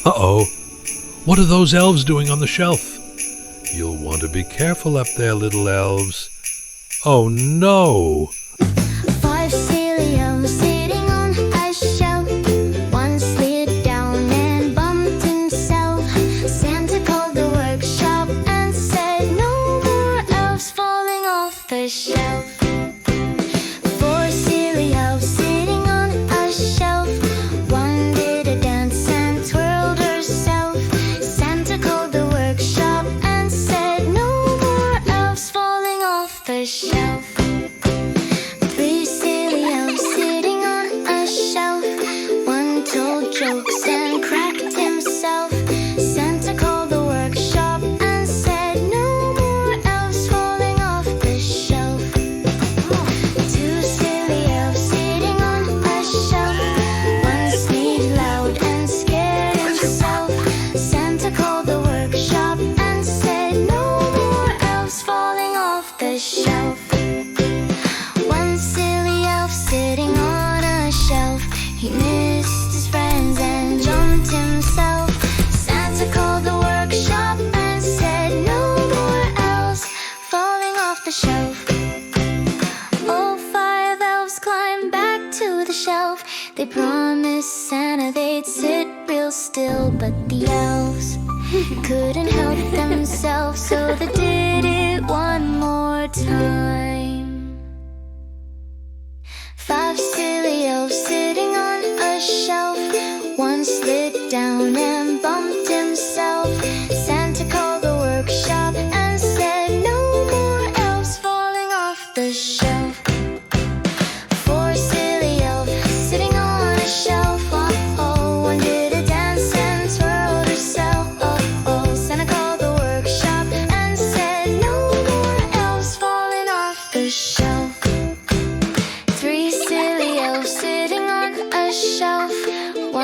Uh-oh, what are those elves doing on the shelf? You'll want to be careful up there, little elves. Oh no! 5 silly elves sitting on a shelf. One slid down and bumped himself. Santa called the workshop and said, "No more elves falling off the shelf." 4 silly elves sitting on a shelf. One did a dance and twirled herself. Santa called the workshop and said, "No more elves falling off the shelf." 3 silly elves sitting on a shelf. One told jokes and cracked himself. Santa called the workshop and said, "No more elves falling off the shelf." 2 silly elves sitting on a shelf. One sneezed loud and scared himself. Santa called the workshop and said, "No more elves falling off the shelf." 1 silly elf sitting on a shelf. He missed his friends and jumped himself. Santa called the workshop and said, "No more elves falling off the shelf." All 5 elves climbed back to the shelf. They promised Santa they'd sit real still, but the elves couldn't help themselves, so they did it one more time. 5 silly elves sitting on a shelf. One slid down and bumped himself. Santa called the workshop and said, "No more elves falling off the shelf." 4 silly elves sitting on a shelf. Oh, one did a dance and twirled herself. Oh, Santa called the workshop and said, "No more elves falling off the shelf." 3 silly elves sitting on a shelf.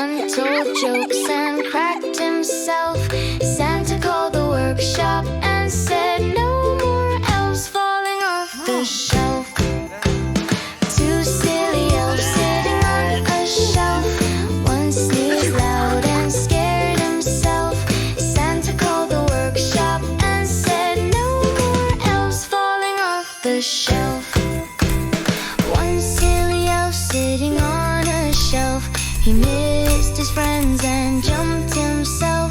One told jokes and cracked himself. Santa called the workshop and said, "No more elves falling off the shelf." 2 silly elves sitting on a shelf. One sneezed loud and scared himself. Santa called the workshop and said, "No more elves falling off the shelf." 1 silly elf sitting on a shelf. He missed his friends and jumped himself.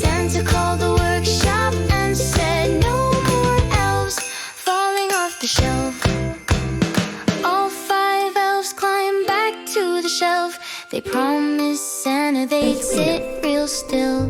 Santa called the workshop and said, "No more elves falling off the shelf." All 5 elves climbed back to the shelf. They promised Santa they'd sit real still,